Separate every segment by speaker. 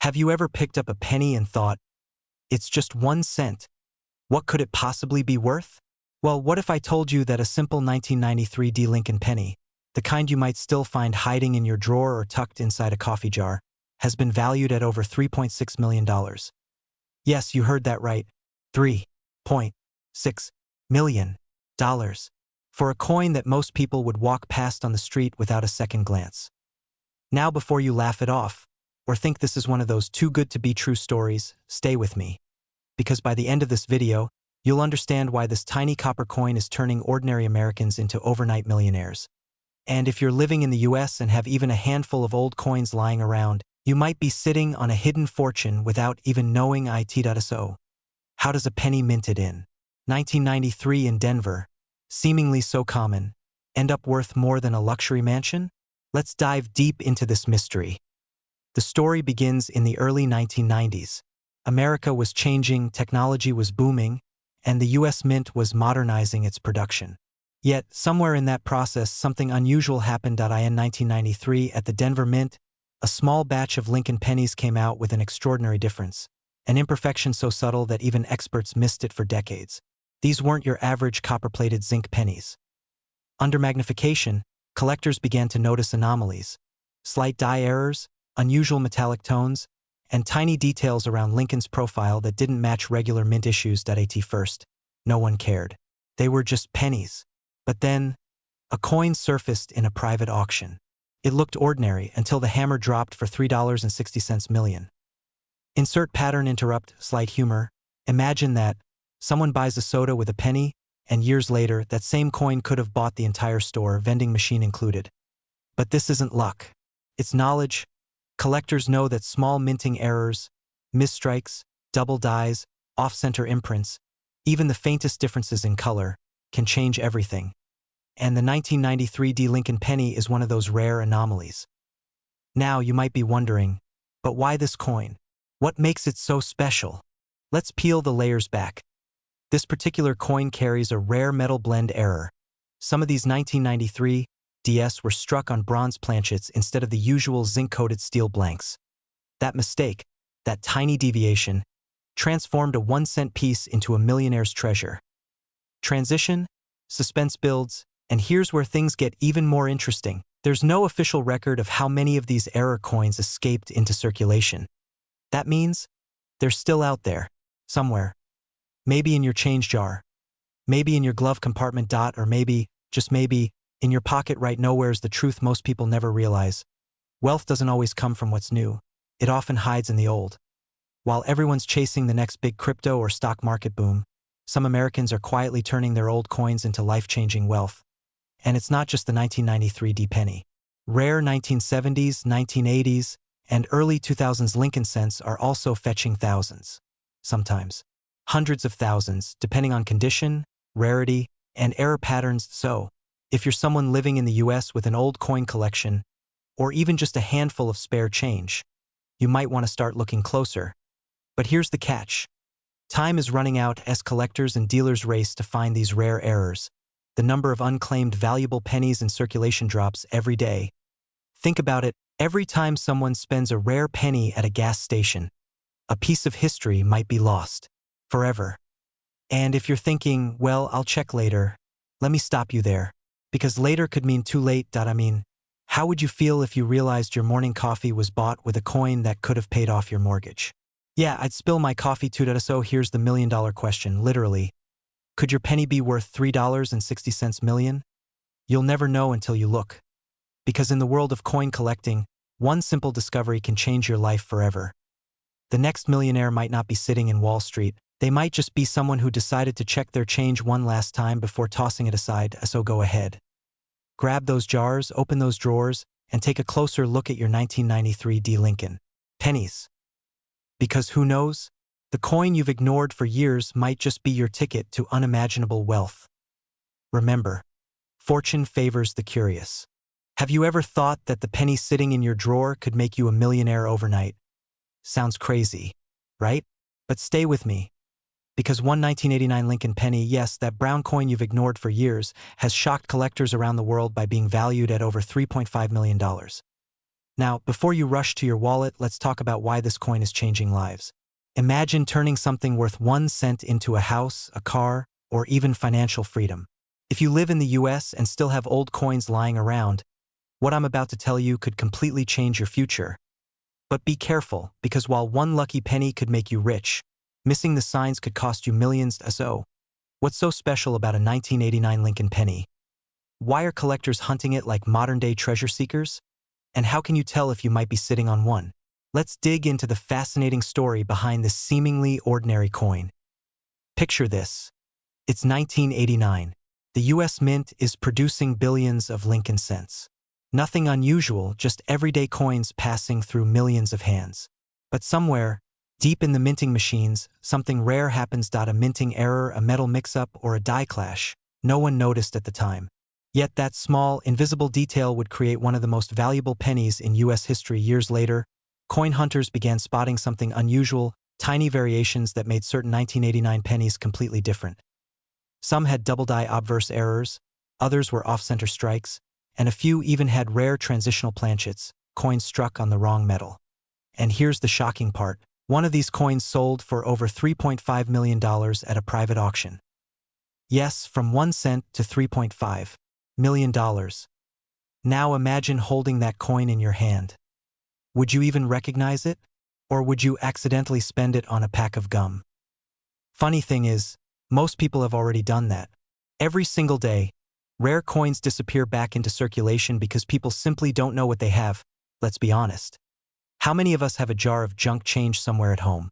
Speaker 1: Have you ever picked up a penny and thought, it's just 1 cent? What could it possibly be worth? Well, what if I told you that a simple 1993 D Lincoln penny, the kind you might still find hiding in your drawer or tucked inside a coffee jar, has been valued at over $3.6 million? Yes, you heard that right. $3.6 million. For a coin that most people would walk past on the street without a second glance. Now, before you laugh it off, or think this is one of those too good to be true stories, stay with me. Because by the end of this video, you'll understand why this tiny copper coin is turning ordinary Americans into overnight millionaires. And if you're living in the US and have even a handful of old coins lying around, you might be sitting on a hidden fortune without even knowing it. So, how does a penny minted in 1993 in Denver, seemingly so common, end up worth more than a luxury mansion? Let's dive deep into this mystery. The story begins in the early 1990s. America was changing, technology was booming, and the US Mint was modernizing its production. Yet, somewhere in that process, something unusual happened. In 1993, at the Denver Mint, a small batch of Lincoln pennies came out with an extraordinary difference, an imperfection so subtle that even experts missed it for decades. These weren't your average copper-plated zinc pennies. Under magnification, collectors began to notice anomalies, slight dye errors, unusual metallic tones, and tiny details around Lincoln's profile that didn't match regular mint issues. At first, no one cared. They were just pennies. But then, a coin surfaced in a private auction. It looked ordinary until the hammer dropped for $3.60 million. Insert pattern interrupt, slight humor. Imagine that someone buys a soda with a penny, and years later, that same coin could have bought the entire store, vending machine included. But this isn't luck. It's knowledge. Collectors know that small minting errors, misstrikes, double dyes, off-center imprints, even the faintest differences in color, can change everything. And the 1993 D Lincoln penny is one of those rare anomalies. Now you might be wondering, but why this coin? What makes it so special? Let's peel the layers back. This particular coin carries a rare metal blend error. Some of these 1993 DS were struck on bronze planchets instead of the usual zinc-coated steel blanks. That mistake, that tiny deviation, transformed a 1-cent piece into a millionaire's treasure. Transition, suspense builds, and here's where things get even more interesting. There's no official record of how many of these error coins escaped into circulation. That means they're still out there, somewhere. Maybe in your change jar, maybe in your glove compartment, or maybe, just maybe, in your pocket right now. Where's the truth most people never realize? Wealth doesn't always come from what's new. It often hides in the old. While everyone's chasing the next big crypto or stock market boom, some Americans are quietly turning their old coins into life-changing wealth. And it's not just the 1993 D penny. Rare 1970s, 1980s, and early 2000s Lincoln cents are also fetching thousands. Sometimes hundreds of thousands, depending on condition, rarity, and error patterns. So, if you're someone living in the US with an old coin collection, or even just a handful of spare change, you might want to start looking closer. But here's the catch. Time is running out as collectors and dealers race to find these rare errors. The number of unclaimed valuable pennies in circulation drops every day. Think about it, every time someone spends a rare penny at a gas station, a piece of history might be lost. Forever. And if you're thinking, well, I'll check later, let me stop you there. Because later could mean too late. How would you feel if you realized your morning coffee was bought with a coin that could have paid off your mortgage? Yeah, I'd spill my coffee too. So here's the million-dollar question, literally. Could your penny be worth $3.60 million? You'll never know until you look. Because in the world of coin collecting, one simple discovery can change your life forever. The next millionaire might not be sitting in Wall Street. They might just be someone who decided to check their change one last time before tossing it aside. So go ahead. Grab those jars, open those drawers, and take a closer look at your 1993 D Lincoln pennies. Because who knows? The coin you've ignored for years might just be your ticket to unimaginable wealth. Remember, fortune favors the curious. Have you ever thought that the penny sitting in your drawer could make you a millionaire overnight? Sounds crazy, right? But stay with me. Because one 1989 Lincoln penny, yes, that brown coin you've ignored for years, has shocked collectors around the world by being valued at over $3.5 million. Now, before you rush to your wallet, let's talk about why this coin is changing lives. Imagine turning something worth 1 cent into a house, a car, or even financial freedom. If you live in the US and still have old coins lying around, what I'm about to tell you could completely change your future. But be careful, because while one lucky penny could make you rich, missing the signs could cost you millions. So, what's so special about a 1989 Lincoln penny? Why are collectors hunting it like modern-day treasure seekers? And how can you tell if you might be sitting on one? Let's dig into the fascinating story behind this seemingly ordinary coin. Picture this. It's 1989. The US Mint is producing billions of Lincoln cents. Nothing unusual, just everyday coins passing through millions of hands. But somewhere, deep in the minting machines, something rare happens. A minting error, a metal mix-up, or a die clash. No one noticed at the time. Yet that small, invisible detail would create one of the most valuable pennies in US history. Years later, coin hunters began spotting something unusual, tiny variations that made certain 1989 pennies completely different. Some had double-die obverse errors, others were off-center strikes, and a few even had rare transitional planchets, coins struck on the wrong metal. And here's the shocking part. One of these coins sold for over $3.5 million at a private auction. Yes, from 1 cent to $3.5 million. Now imagine holding that coin in your hand. Would you even recognize it? Or would you accidentally spend it on a pack of gum? Funny thing is, most people have already done that. Every single day, rare coins disappear back into circulation because people simply don't know what they have. Let's be honest. How many of us have a jar of junk change somewhere at home?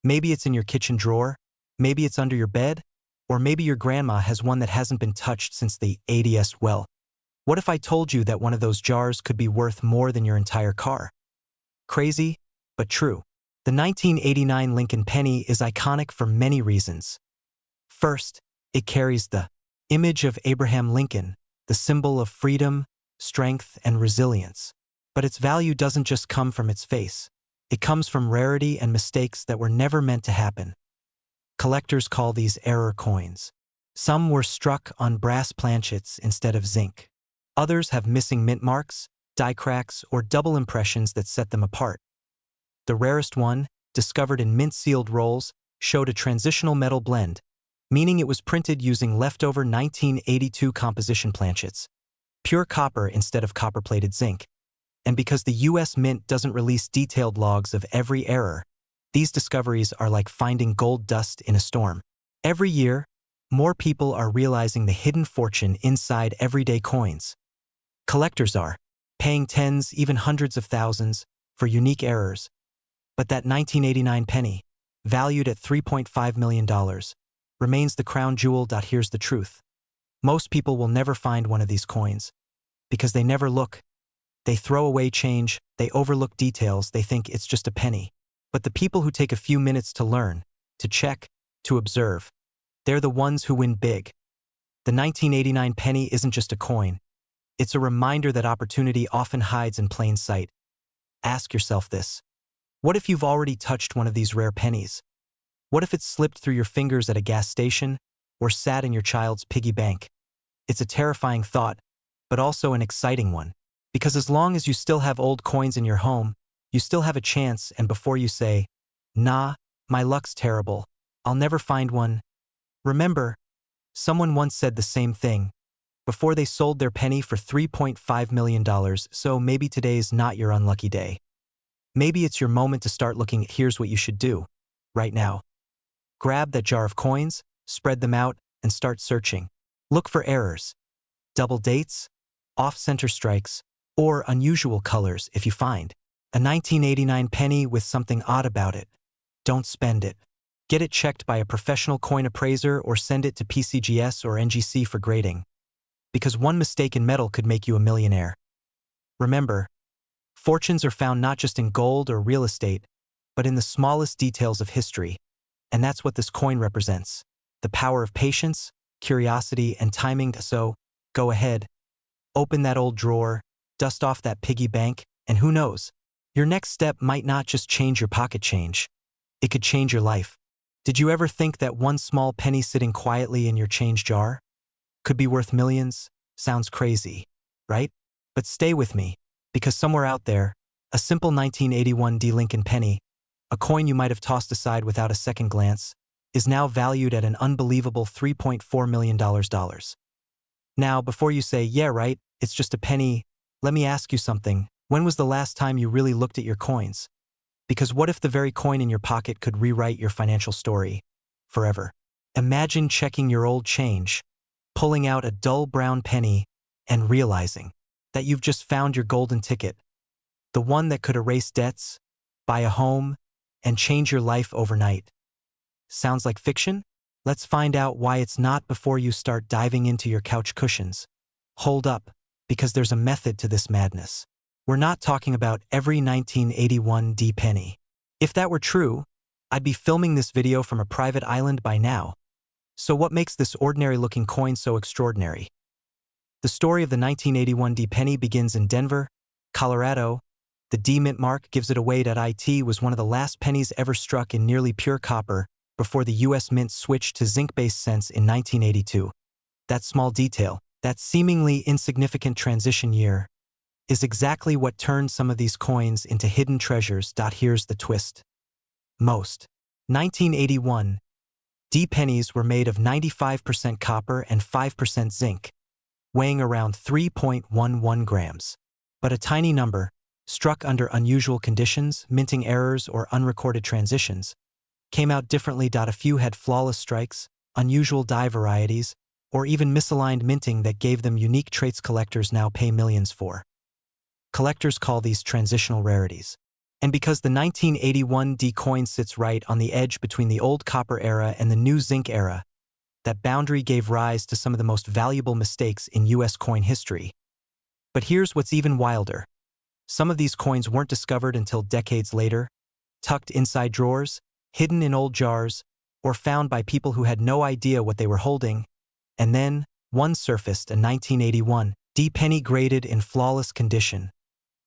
Speaker 1: Maybe it's in your kitchen drawer, maybe it's under your bed, or maybe your grandma has one that hasn't been touched since the 80s. Well, what if I told you that one of those jars could be worth more than your entire car? Crazy, but true. The 1989 Lincoln penny is iconic for many reasons. First, it carries the image of Abraham Lincoln, the symbol of freedom, strength, and resilience. But its value doesn't just come from its face. It comes from rarity and mistakes that were never meant to happen. Collectors call these error coins. Some were struck on brass planchets instead of zinc. Others have missing mint marks, die cracks, or double impressions that set them apart. The rarest one, discovered in mint-sealed rolls, showed a transitional metal blend, meaning it was printed using leftover 1982 composition planchets, pure copper instead of copper-plated zinc. And because the US Mint doesn't release detailed logs of every error, these discoveries are like finding gold dust in a storm. Every year, more people are realizing the hidden fortune inside everyday coins. Collectors are paying tens, even hundreds of thousands, for unique errors. But that 1989 penny, valued at $3.5 million, remains the crown jewel. Here's the truth. Most people will never find one of these coins because they never look. They throw away change, they overlook details, they think it's just a penny. But the people who take a few minutes to learn, to check, to observe, they're the ones who win big. The 1989 penny isn't just a coin. It's a reminder that opportunity often hides in plain sight. Ask yourself this. What if you've already touched one of these rare pennies? What if it slipped through your fingers at a gas station or sat in your child's piggy bank? It's a terrifying thought, but also an exciting one. Because as long as you still have old coins in your home, you still have a chance. And before you say, "Nah, my luck's terrible, I'll never find one," remember, someone once said the same thing before they sold their penny for $3.5 million, so maybe today's not your unlucky day. Maybe it's your moment to start looking. Here's what you should do right now. Grab that jar of coins, spread them out, and start searching. Look for errors, double dates, off-center strikes, or unusual colors. If you find a 1989 penny with something odd about it, don't spend it. Get it checked by a professional coin appraiser or send it to PCGS or NGC for grading. Because one mistake in metal could make you a millionaire. Remember, fortunes are found not just in gold or real estate, but in the smallest details of history. And that's what this coin represents. The power of patience, curiosity, and timing. So, go ahead, open that old drawer, dust off that piggy bank, and who knows, your next step might not just change your pocket change. It could change your life. Did you ever think that one small penny sitting quietly in your change jar could be worth millions? Sounds crazy, right? But stay with me, because somewhere out there, A simple 1981 D Lincoln penny, a coin you might have tossed aside without a second glance, is now valued at an unbelievable $3.4 million. Now, before you say, yeah, right, it's just a penny, let me ask you something. When was the last time you really looked at your coins? Because what if the very coin in your pocket could rewrite your financial story forever? Imagine checking your old change, pulling out a dull brown penny, and realizing that you've just found your golden ticket, the one that could erase debts, buy a home, and change your life overnight. Sounds like fiction? Let's find out why it's not before you start diving into your couch cushions. Hold up, because there's a method to this madness. We're not talking about every 1981 D penny. If that were true, I'd be filming this video from a private island by now. So what makes this ordinary-looking coin so extraordinary? The story of the 1981 D penny begins in Denver, Colorado. The D mint mark gives it away that it was one of the last pennies ever struck in nearly pure copper before the U.S. Mint switched to zinc-based cents in 1982. That small detail, that seemingly insignificant transition year, is exactly what turned some of these coins into hidden treasures. Here's the twist. Most 1981 D pennies were made of 95% copper and 5% zinc, weighing around 3.11 grams. But a tiny number, struck under unusual conditions, minting errors, or unrecorded transitions, came out differently. A few had flawless strikes, unusual die varieties, or even misaligned minting that gave them unique traits collectors now pay millions for. Collectors call these transitional rarities. And because the 1981 D coin sits right on the edge between the old copper era and the new zinc era, that boundary gave rise to some of the most valuable mistakes in U.S. coin history. But here's what's even wilder. Some of these coins weren't discovered until decades later, tucked inside drawers, hidden in old jars, or found by people who had no idea what they were holding. And then, one surfaced, a 1981 D penny graded in flawless condition,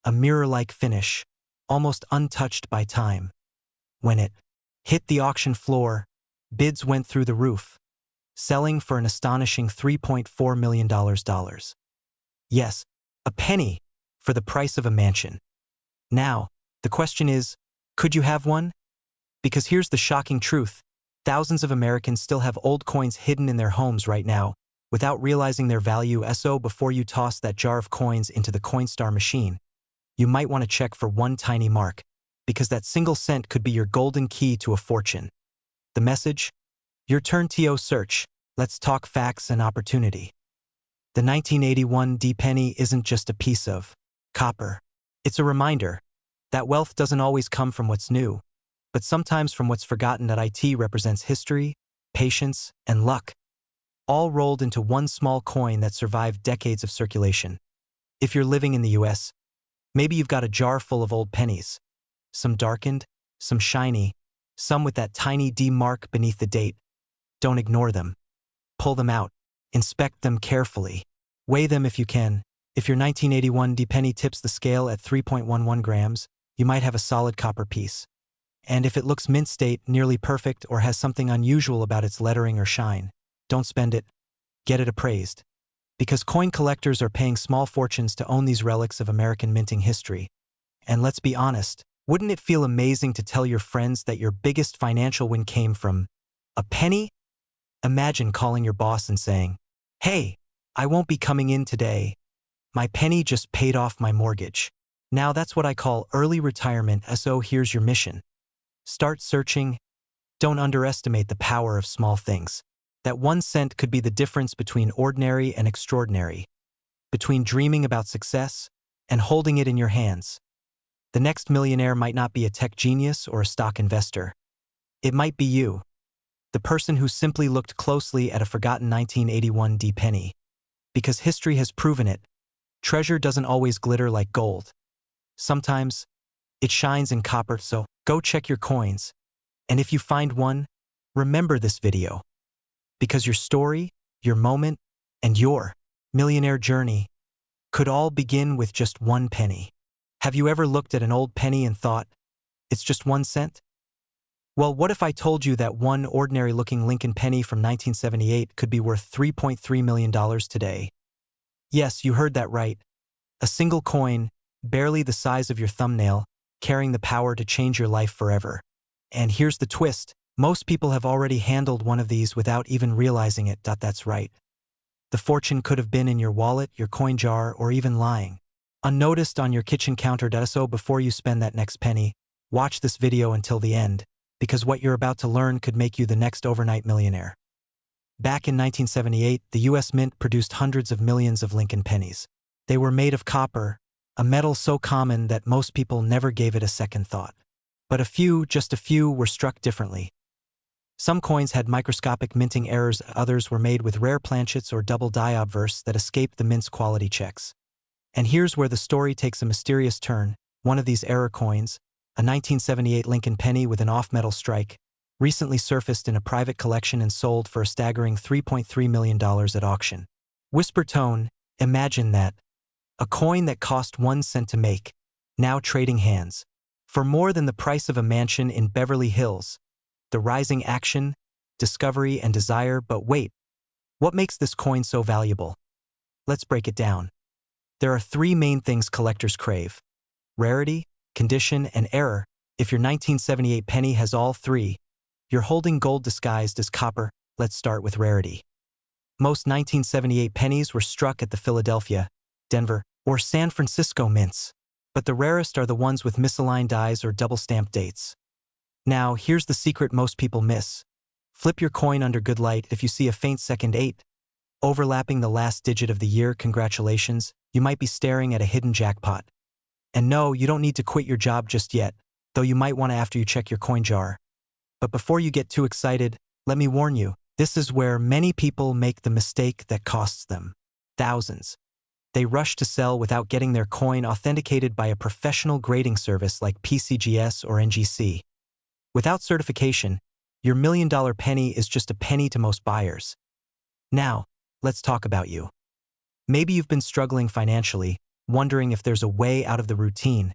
Speaker 1: a mirror-like finish, almost untouched by time. When it hit the auction floor, bids went through the roof, selling for an astonishing $3.4 million. Yes, a penny for the price of a mansion. Now, the question is, could you have one? Because here's the shocking truth. Thousands of Americans still have old coins hidden in their homes right now, without realizing their value. So before you toss that jar of coins into the Coinstar machine, you might want to check for one tiny mark, because that single cent could be your golden key to a fortune. The message? Your turn to search. Let's talk facts and opportunity. The 1981 D penny isn't just a piece of copper. It's a reminder that wealth doesn't always come from what's new, but sometimes from what's forgotten. That it represents history, patience, and luck, all rolled into one small coin that survived decades of circulation. If you're living in the US, maybe you've got a jar full of old pennies, some darkened, some shiny, some with that tiny D mark beneath the date. Don't ignore them. Pull them out. Inspect them carefully. Weigh them if you can. If your 1981 D penny tips the scale at 3.11 grams, you might have a solid copper piece. And if it looks mint state, nearly perfect, or has something unusual about its lettering or shine, don't spend it. Get it appraised. Because coin collectors are paying small fortunes to own these relics of American minting history. And let's be honest, wouldn't it feel amazing to tell your friends that your biggest financial win came from a penny? Imagine calling your boss and saying, "Hey, I won't be coming in today. My penny just paid off my mortgage." Now that's what I call early retirement. So here's your mission. Start searching. Don't underestimate the power of small things. That 1 cent could be the difference between ordinary and extraordinary, between dreaming about success and holding it in your hands. The next millionaire might not be a tech genius or a stock investor. It might be you, the person who simply looked closely at a forgotten 1981 D penny. Because history has proven it, treasure doesn't always glitter like gold. Sometimes, it shines in copper. So go check your coins. And if you find one, remember this video. Because your story, your moment, and your millionaire journey could all begin with just 1 penny. Have you ever looked at an old penny and thought, it's just 1 cent? Well, what if I told you that one ordinary-looking Lincoln penny from 1978 could be worth $3.3 million today? Yes, you heard that right. A single coin, barely the size of your thumbnail, carrying the power to change your life forever. And here's the twist. Most people have already handled one of these without even realizing it. That's right. The fortune could have been in your wallet, your coin jar, or even lying unnoticed on your kitchen counter. So before you spend that next penny, watch this video until the end, because what you're about to learn could make you the next overnight millionaire. Back in 1978, the US Mint produced hundreds of millions of Lincoln pennies. They were made of copper, a metal so common that most people never gave it a second thought. But a few, just a few, were struck differently. Some coins had microscopic minting errors, others were made with rare planchets or double die obverse that escaped the mint's quality checks. And here's where the story takes a mysterious turn. One of these error coins, a 1978 Lincoln penny with an off-metal strike, recently surfaced in a private collection and sold for a staggering $3.3 million at auction. Whisper tone, imagine that. A coin that cost 1 cent to make, now trading hands for more than the price of a mansion in Beverly Hills. The rising action, discovery, and desire. But wait, what makes this coin so valuable? Let's break it down. There are 3 main things collectors crave: rarity, condition, and error. If your 1978 penny has all 3, you're holding gold disguised as copper. Let's start with rarity. Most 1978 pennies were struck at the Philadelphia, Denver, or San Francisco mints, but the rarest are the ones with misaligned dies or double-stamped dates. Now, here's the secret most people miss. Flip your coin under good light. If you see a faint second 8 overlapping the last digit of the year, congratulations, you might be staring at a hidden jackpot. And no, you don't need to quit your job just yet, though you might want to after you check your coin jar. But before you get too excited, let me warn you, this is where many people make the mistake that costs them thousands. They rush to sell without getting their coin authenticated by a professional grading service like PCGS or NGC. Without certification, your $1 million penny is just a penny to most buyers. Now, let's talk about you. Maybe you've been struggling financially, wondering if there's a way out of the routine.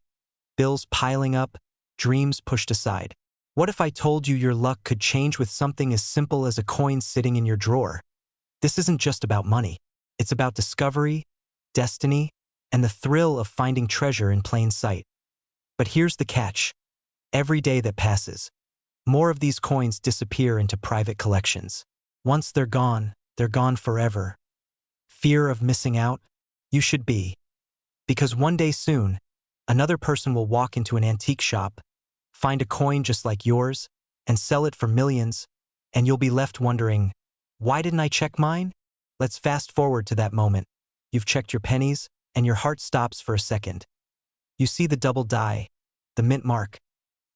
Speaker 1: Bills piling up, dreams pushed aside. What if I told you your luck could change with something as simple as a coin sitting in your drawer? This isn't just about money. It's about discovery, destiny, and the thrill of finding treasure in plain sight. But here's the catch. Every day that passes, more of these coins disappear into private collections. Once they're gone forever. Fear of missing out? You should be. Because one day soon, another person will walk into an antique shop, find a coin just like yours, and sell it for millions, and you'll be left wondering, why didn't I check mine? Let's fast forward to that moment. You've checked your pennies, and your heart stops for a second. You see the double die, the mint mark,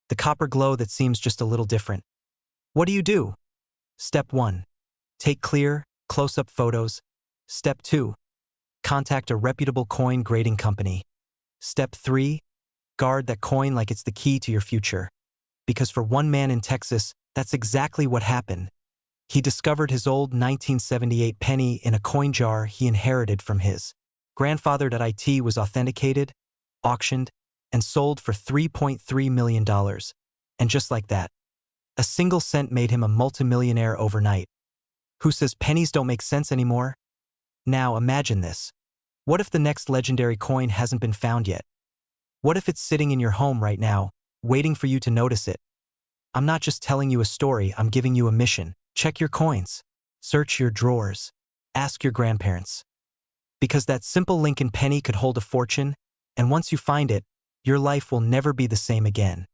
Speaker 1: the copper glow that seems just a little different. What do? Step 1. Take clear, close-up photos. Step 2. Contact a reputable coin grading company. Step 3. Guard that coin like it's the key to your future. Because for one man in Texas, that's exactly what happened. He discovered his old 1978 penny in a coin jar he inherited from his grandfather. It was authenticated, auctioned, and sold for $3.3 million. And just like that, a single cent made him a multimillionaire overnight. Who says pennies don't make sense anymore? Now imagine this. What if the next legendary coin hasn't been found yet? What if it's sitting in your home right now, waiting for you to notice it? I'm not just telling you a story, I'm giving you a mission. Check your coins. Search your drawers. Ask your grandparents. Because that simple Lincoln penny could hold a fortune, and once you find it, your life will never be the same again.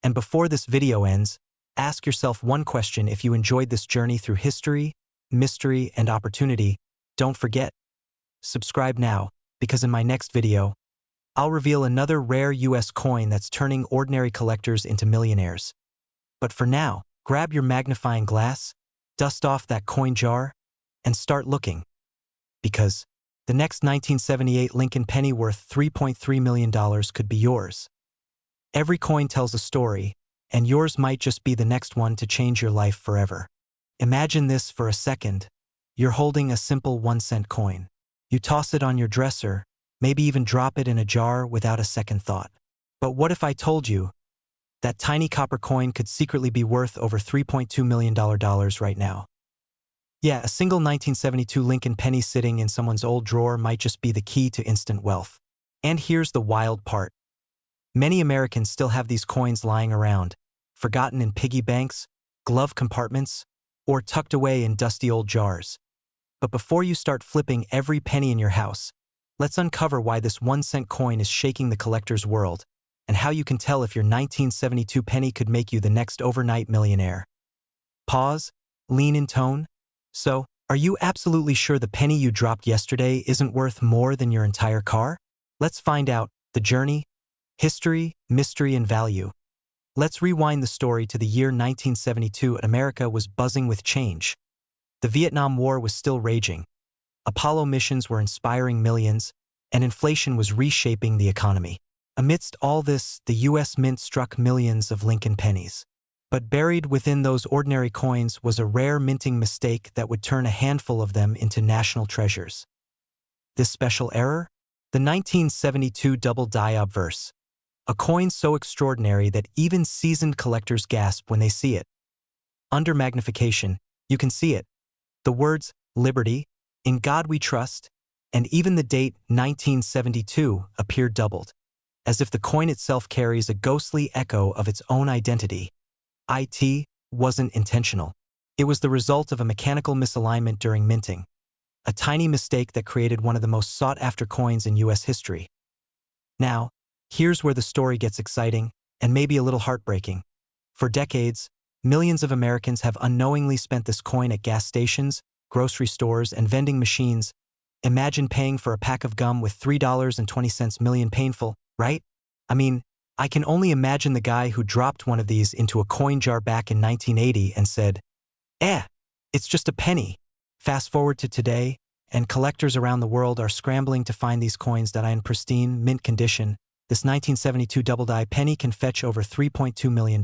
Speaker 1: And before this video ends, ask yourself one question. If you enjoyed this journey through history, mystery, and opportunity, don't forget, subscribe now, because in my next video, I'll reveal another rare US coin that's turning ordinary collectors into millionaires. But for now, grab your magnifying glass, dust off that coin jar, and start looking. Because the next 1978 Lincoln penny worth $3.3 million could be yours. Every coin tells a story, and yours might just be the next one to change your life forever. Imagine this for a second. You're holding a simple 1-cent coin. You toss it on your dresser, maybe even drop it in a jar without a second thought. But what if I told you that tiny copper coin could secretly be worth over $3.2 million right now? Yeah, a single 1972 Lincoln penny sitting in someone's old drawer might just be the key to instant wealth. And here's the wild part. Many Americans still have these coins lying around, forgotten in piggy banks, glove compartments, or tucked away in dusty old jars. But before you start flipping every penny in your house, let's uncover why this 1-cent coin is shaking the collector's world, and how you can tell if your 1972 penny could make you the next overnight millionaire. Pause, lean in tone. So, are you absolutely sure the penny you dropped yesterday isn't worth more than your entire car? Let's find out the journey, history, mystery, and value. Let's rewind the story to the year 1972. America was buzzing with change. The Vietnam War was still raging. Apollo missions were inspiring millions, and inflation was reshaping the economy. Amidst all this, the U.S. Mint struck millions of Lincoln pennies. But buried within those ordinary coins was a rare minting mistake that would turn a handful of them into national treasures. This special error? The 1972 double-die obverse. A coin so extraordinary that even seasoned collectors gasp when they see it. Under magnification, you can see it. The words, "Liberty," "In God We Trust," and even the date 1972 appear doubled, as if the coin itself carries a ghostly echo of its own identity. It wasn't intentional. It was the result of a mechanical misalignment during minting, a tiny mistake that created one of the most sought-after coins in U.S. history. Now, here's where the story gets exciting, and maybe a little heartbreaking. For decades, millions of Americans have unknowingly spent this coin at gas stations, grocery stores, and vending machines. Imagine paying for a pack of gum with $3.20 million. Painful, right? I mean, I can only imagine the guy who dropped one of these into a coin jar back in 1980 and said, it's just a penny. Fast forward to today, and collectors around the world are scrambling to find these coins that are in pristine, mint condition. This 1972 double-die penny can fetch over $3.2 million,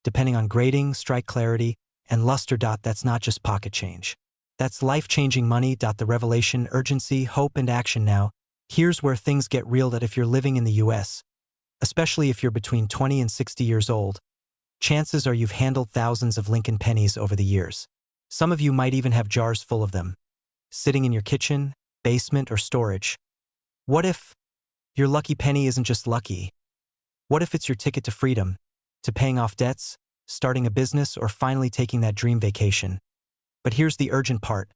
Speaker 1: depending on grading, strike clarity, and luster. That's not just pocket change. That's life-changing money. The revelation, urgency, hope, and action. Now, here's where things get real. That if you're living in the U.S., especially if you're between 20 and 60 years old, chances are you've handled thousands of Lincoln pennies over the years. Some of you might even have jars full of them, sitting in your kitchen, basement, or storage. What if your lucky penny isn't just lucky? What if it's your ticket to freedom, to paying off debts, starting a business, or finally taking that dream vacation? But here's the urgent part.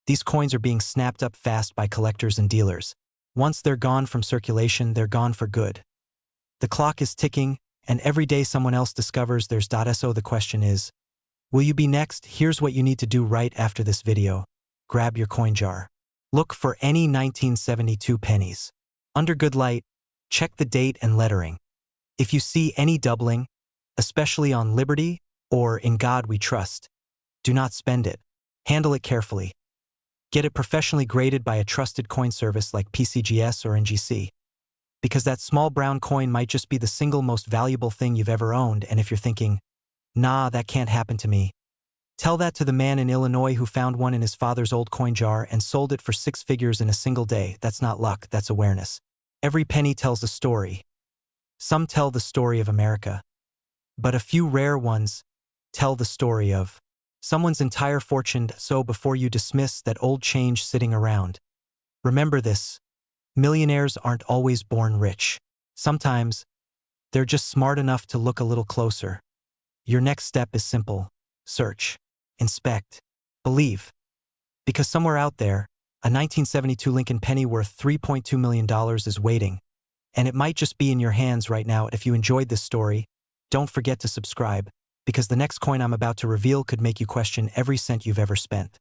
Speaker 1: These coins are being snapped up fast by collectors and dealers. Once they're gone from circulation, they're gone for good. The clock is ticking, and every day someone else discovers theirs. So the question is, will you be next? Here's what you need to do right after this video. Grab your coin jar. Look for any 1972 pennies. Under good light, check the date and lettering. If you see any doubling, especially on Liberty or In God We Trust, do not spend it. Handle it carefully. Get it professionally graded by a trusted coin service like PCGS or NGC. Because that small brown coin might just be the single most valuable thing you've ever owned. And if you're thinking, nah, that can't happen to me, tell that to the man in Illinois who found one in his father's old coin jar and sold it for 6 figures in a single day. That's not luck, that's awareness. Every penny tells a story. Some tell the story of America, but a few rare ones tell the story of someone's entire fortune. So before you dismiss that old change sitting around, remember this. Millionaires aren't always born rich. Sometimes, they're just smart enough to look a little closer. Your next step is simple. Search, inspect, believe. Because somewhere out there, a 1972 Lincoln penny worth $3.2 million is waiting. And it might just be in your hands right now. If you enjoyed this story, don't forget to subscribe, because the next coin I'm about to reveal could make you question every cent you've ever spent.